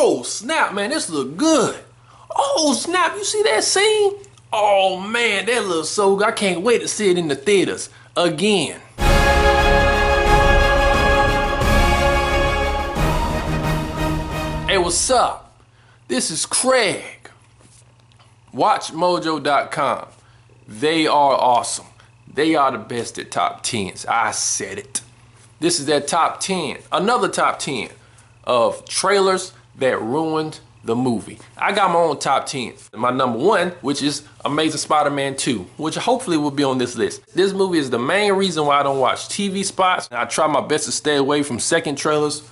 Oh snap, man, this look good. Oh snap, you see that scene? Oh man, that looks so good. I can't wait to see it in the theaters again. Hey, what's up? This is Craig. WatchMojo.com. They are awesome. They are the best at top 10s. I said it. This is their top 10. Another top 10 of trailers that ruined the movie. I got my own top 10. My number one, which is Amazing Spider-Man 2, which hopefully will be on this list. This movie is the main reason why I don't watch TV spots. I try my best to stay away from second trailers,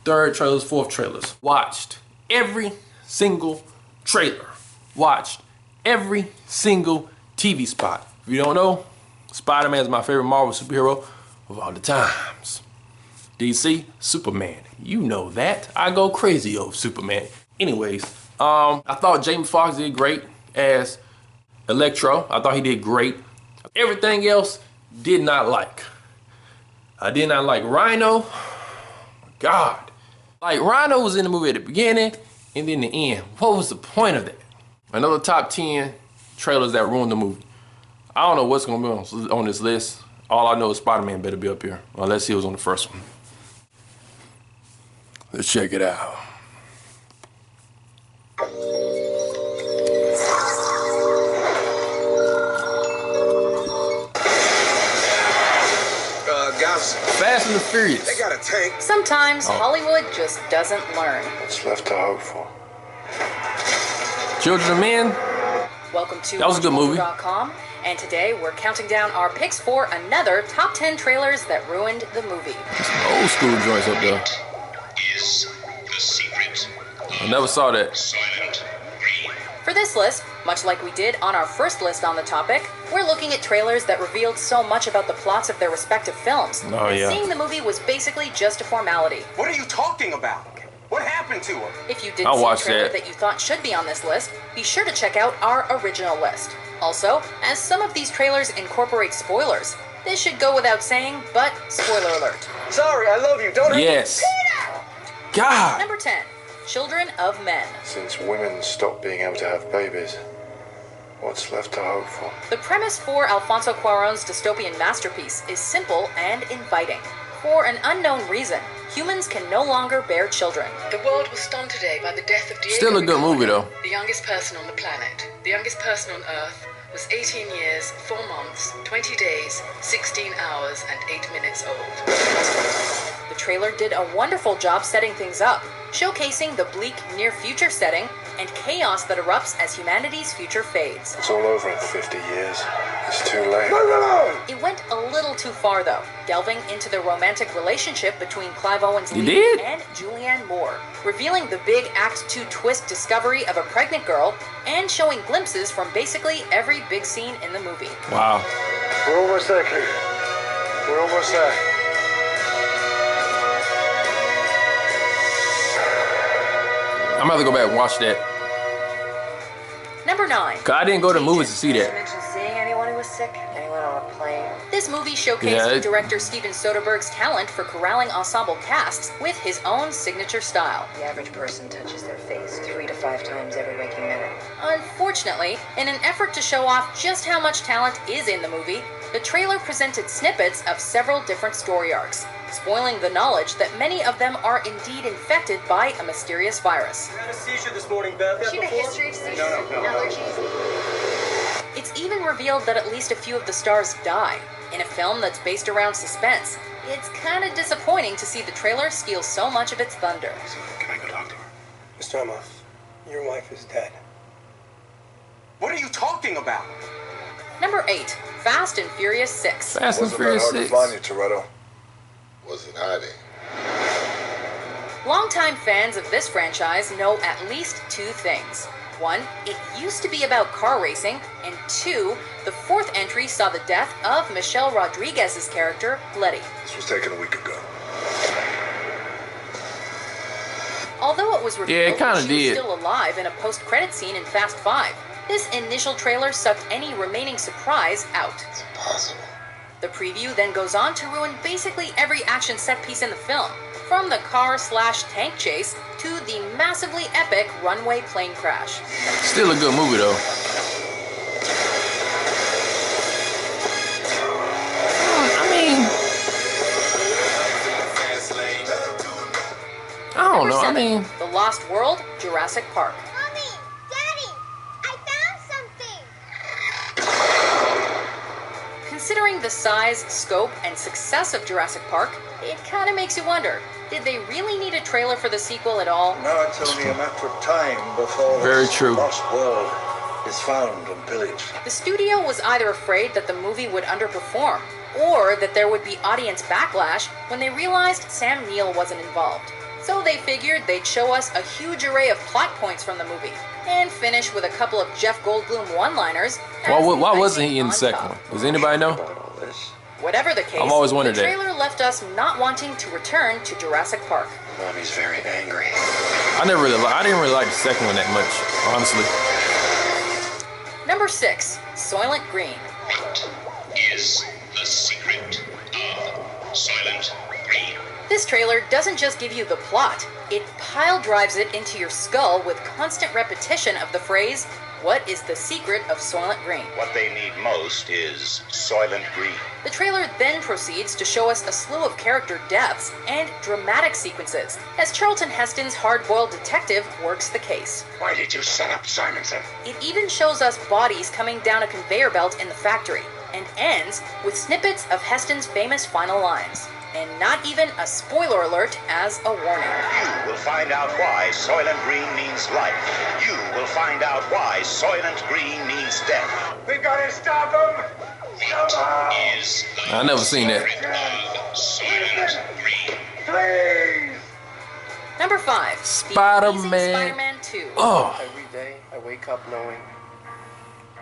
third trailers, fourth trailers. Watched every single trailer. Watched every single TV spot. If you don't know, Spider-Man is my favorite Marvel superhero of all the times. DC, Superman. You know that. I go crazy over Superman. Anyways, I thought Jamie Foxx did great as Electro. I thought he did great. Everything else, did not like. I did not like Rhino. God. Like, Rhino was in the movie at the beginning and then the end. What was the point of that? Another top 10 trailers that ruined the movie. I don't know what's gonna be on this list. All I know is Spider-Man better be up here, unless he was on the first one. Let's check it out. Guys. Fast and the Furious. They got a tank. Sometimes Hollywood just doesn't learn. What's left to hope for? Children of Men. Welcome to That was a good movie. WatchMojo.com, and today we're counting down our picks for another top 10 trailers that ruined the movie. Some old school joints up there. Is the secret. I never saw that. Silent Green. For this list, much like we did on our first list on the topic, we're looking at trailers that revealed so much about the plots of their respective films. Oh, yeah. Seeing the movie was basically just a formality. What are you talking about? What happened to him? If you did I'll see a watch trailer that. that you thought should be on this list, be sure to check out our original list. Also, as some of these trailers incorporate spoilers, this should go without saying, but spoiler alert. Sorry, I love you. Don't. Yes. God. Number 10, Children of Men. Since women stopped being able to have babies, what's left to hope for? The premise for Alfonso Cuarón's dystopian masterpiece is simple and inviting. For an unknown reason, humans can no longer bear children. The world was stunned today by the death of Diego Still a good movie, though. the youngest person on the planet. The youngest person on Earth was 18 years, 4 months, 20 days, 16 hours, and 8 minutes old. The trailer did a wonderful job setting things up, showcasing the bleak near-future setting and chaos that erupts as humanity's future fades. It's all over in 50 years. It's too late. It went a little too far, though, delving into the romantic relationship between Clive Owen's You lead did? and Julianne Moore, revealing the big Act 2 twist discovery of a pregnant girl, and showing glimpses from basically every big scene in the movie. Wow. We're almost there, kid. We're almost there. I'm gonna have to go back and watch that. Number 9. Cause I didn't go to the movies to see that. Mention seeing anyone who was sick? Anyone on a plane? This movie showcased Yeah, director Steven Soderbergh's talent for corralling ensemble casts with his own signature style. The average person touches their face 3 to 5 times every waking minute. Unfortunately, in an effort to show off just how much talent is in the movie, the trailer presented snippets of several different story arcs, spoiling the knowledge that many of them are indeed infected by a mysterious virus. I had a seizure this morning, Beth. She had a history of seizures and allergies. It's even revealed that at least a few of the stars die. In a film that's based around suspense, it's kind of disappointing to see the trailer steal so much of its thunder. Can I go talk to her? Mr. Amos, your wife is dead. What are you talking about? Number 8, Fast and Furious 6. Fast and Wasn't that Furious hard to 6. find you, Toretto? Wasn't hiding. Longtime fans of this franchise know at least 2 things. 1, it used to be about car racing, and 2, the 4th entry saw the death of Michelle Rodriguez's character, Letty. This was taken a week ago. Although it was Yeah, it revealed that kinda she was did. still alive in a post-credit scene in Fast 5, this initial trailer sucked any remaining surprise out. It's impossible. The preview then goes on to ruin basically every action set piece in the film, from the car/tank chase to the massively epic runway plane crash. Still a good movie though. I don't know. I mean, The Lost World, Jurassic Park. Mommy! Daddy! I found something! Considering the size, scope, and success of Jurassic Park, it kind of makes you wonder, did they really need a trailer for the sequel at all? Now it's only a matter of time before Very this true. lost world is found and pillaged. The studio was either afraid that the movie would underperform, or that there would be audience backlash when they realized Sam Neill wasn't involved. So they figured they'd show us a huge array of plot points from the movie, and finish with a couple of Jeff Goldblum one-liners. why wasn't he in the second one? Does anybody know? About all this. Whatever the case, I've always wondered the that. trailer left us not wanting to return to Jurassic Park. Mommy's very angry. I didn't really like the second one that much, honestly. Number 6, Soylent Green. What is the secret of Soylent Green? This trailer doesn't just give you the plot, it pile drives it into your skull with constant repetition of the phrase, "What is the secret of Soylent Green?" What they need most is Soylent Green. The trailer then proceeds to show us a slew of character deaths and dramatic sequences, as Charlton Heston's hard-boiled detective works the case. Why did you set up Simonson? It even shows us bodies coming down a conveyor belt in the factory, and ends with snippets of Heston's famous final lines. And not even a spoiler alert as a warning. You will find out why Soylent Green means life. You will find out why Soylent Green means death. We've got to stop him! What is the I never seen that. secret of Soylent Green? Please! Number 5. The Spider-Man. Amazing Spider-Man 2. Oh, Every day I wake up knowing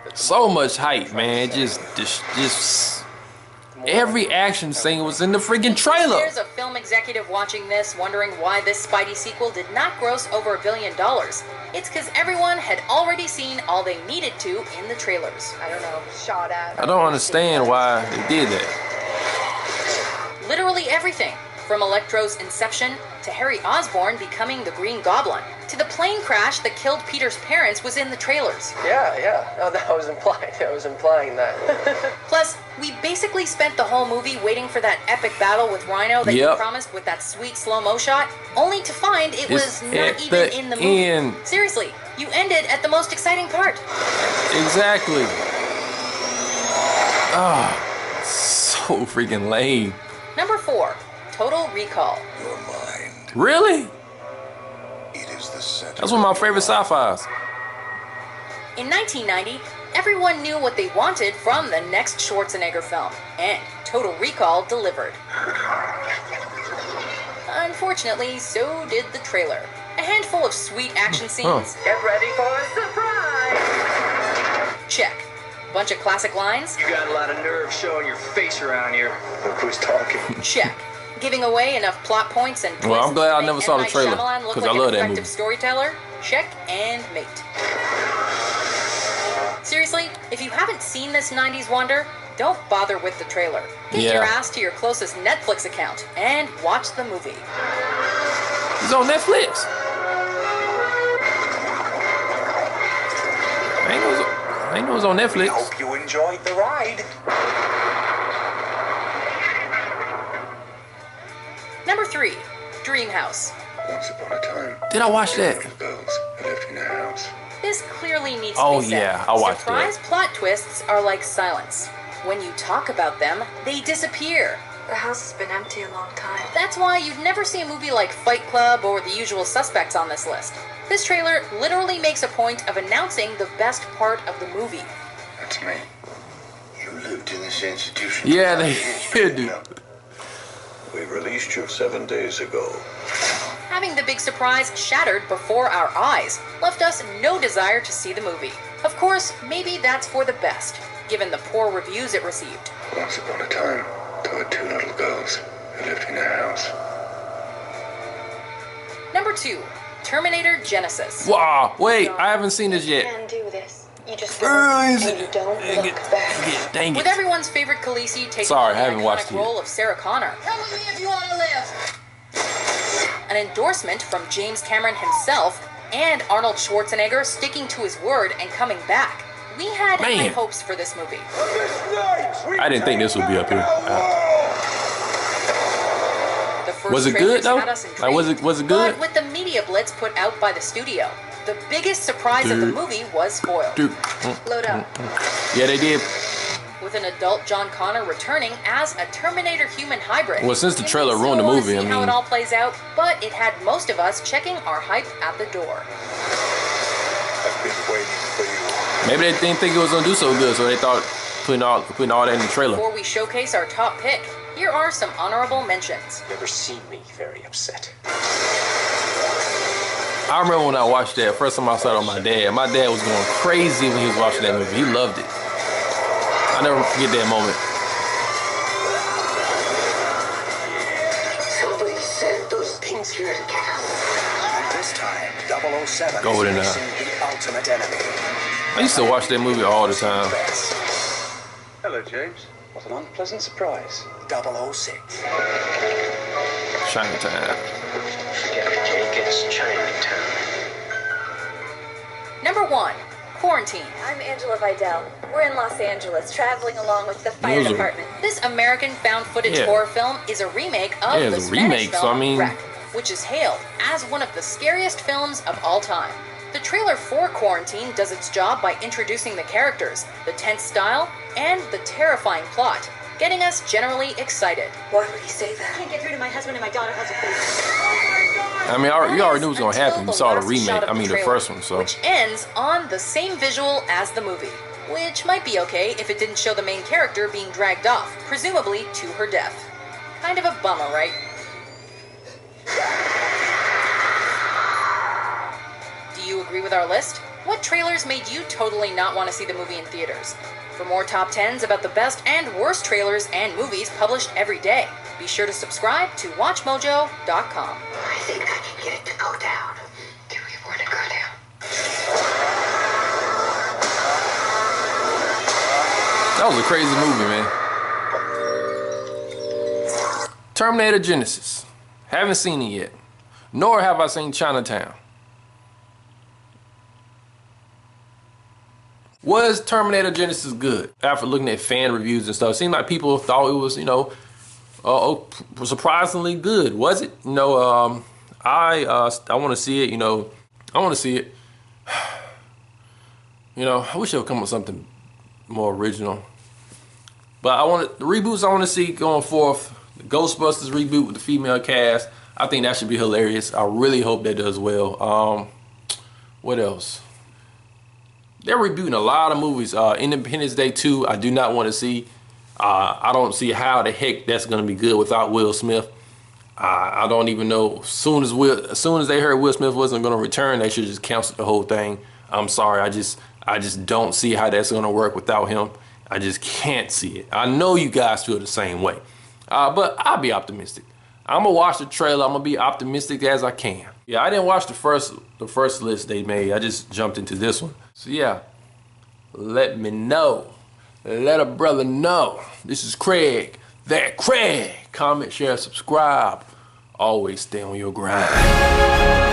that so much hype, man. Just every action scene was in the freaking trailer. There's a film executive watching this wondering why this Spidey sequel did not gross over $1 billion. It's because everyone had already seen all they needed to in the trailers. I don't know, shot at. I don't understand why they did that. Literally everything, from Electro's inception to Harry Osborn becoming the Green Goblin, to the plane crash that killed Peter's parents was in the trailers. Yeah. Oh, that was implied. I was implying that. Plus, we basically spent the whole movie waiting for that epic battle with Rhino that you Yep. promised with that sweet slow-mo shot, only to find it was It's not at even the in the movie. end. Seriously, you ended at the most exciting part. Exactly. Ah, so freaking lame. Number 4, Total Recall. Your mind. Really? It is the center. That's one of my favorite sci-fis. In 1990, everyone knew what they wanted from the next Schwarzenegger film, and Total Recall delivered. Unfortunately, so did the trailer. A handful of sweet action scenes. Get ready for a surprise! Check. Bunch of classic lines. You got a lot of nerve showing your face around here. Look who's talking. Check. Giving away enough plot points and twists Well, I'm glad I to never make saw M. the Night trailer, Shyamalan look 'cause like I love an that effective movie. storyteller. Check and mate. Seriously, if you haven't seen this 90s wonder, don't bother with the trailer. Get Yeah. your ass to your closest Netflix account and watch the movie. It's on Netflix. I ain't know it was on Netflix. Hope you enjoyed the ride. Number 3, Dreamhouse. Once upon a time, Did I watch that? little girls lived in a house. This clearly needs Oh, to be said. yeah, I watched Surprise plot twists are like silence. When you talk about them, they disappear. The house has been empty a long time. That's why you'd never see a movie like Fight Club or The Usual Suspects on this list. This trailer literally makes a point of announcing the best part of the movie. That's me. You lived in this institution. Yeah, for they 5 years, do. no? We released you 7 days ago. Having the big surprise shattered before our eyes left us no desire to see the movie. Of course, maybe that's for the best, given the poor reviews it received. Once upon a time, there were 2 little girls who lived in a house. Number 2, Terminator Genesis. Wow, wait, I haven't seen this You yet. can do this. You just Is and you it? don't Dang look it. back. Dang With it. everyone's favorite Khaleesi taking Sorry, on I the haven't watched iconic it yet. role of Sarah Connor. Come with me if you want to live. an endorsement from James Cameron himself, and Arnold Schwarzenegger sticking to his word and coming back. We had high hopes for this movie. I didn't think this would be up here. The first Was it good though? had us Like, was it good? But with the media blitz put out by the studio, the biggest surprise of the movie was spoiled. Load up. Yeah, they did. With an adult John Connor returning as a Terminator human hybrid. Well, since the And trailer we ruined the still wanna movie, see I how mean- it all plays out, but it had most of us checking our hype at the door. I've been waiting for you. Maybe they didn't think it was gonna do so good, so they thought putting all that in the trailer. Before we showcase our top pick, here are some honorable mentions. Never seen me very upset. I remember when I watched that, first time I saw it on my dad. My dad was going crazy when he was watching that movie. He loved it. I never forget that moment. Somebody sent those things here to get us. This time, 007 Golden is facing the ultimate enemy. I used to watch that movie all the time. Hello, James. What an unpleasant surprise. 006. Chinatown. Forget it, Jake. It's Chinatown. Number 1, Quarantine. I'm Angela Vidal. We're in Los Angeles, traveling along with the fire Those are- department. This American found footage Yeah. horror film is a remake of Yeah, the it's a Spanish remake, so film I mean- Wreck, which is hailed as one of the scariest films of all time. The trailer for Quarantine does its job by introducing the characters, the tense style, and the terrifying plot, getting us generally excited. Why would he say that? I can't get through to my husband and my daughter has a police. I mean, you already knew it was gonna Until happen. You saw the last remake. shot of I mean, the trailer, first one. So which ends on the same visual as the movie, which might be okay if it didn't show the main character being dragged off, presumably to her death. Kind of a bummer, right? Do you agree with our list? What trailers made you totally not want to see the movie in theaters? For more top 10s about the best and worst trailers and movies published every day, be sure to subscribe to WatchMojo.com. I think I can get it to go down. Do we want to go down? that was a crazy movie, man. Terminator Genesis. Haven't seen it yet. Nor have I seen Chinatown. Was Terminator Genesis good? After looking at fan reviews and stuff, it seemed like people thought it was, surprisingly good. Was it? I want to see it. I want to see it. I wish they would come up with something more original. But the reboots I want to see going forth. The Ghostbusters reboot with the female cast. I think that should be hilarious. I really hope that does well. What else? They're rebooting a lot of movies. Independence Day 2, I do not want to see. I don't see how the heck that's going to be good without Will Smith. I don't even know. As soon as they heard Will Smith wasn't going to return, they should just cancel the whole thing. I'm sorry. I just don't see how that's going to work without him. I just can't see it. I know you guys feel the same way. But I'll be optimistic. I'm going to watch the trailer. I'm going to be optimistic as I can. Yeah, I didn't watch the first list they made. I just jumped into this one. So yeah, let me know. Let a brother know. This is Craig. That Craig. Comment, share, subscribe. Always stay on your grind.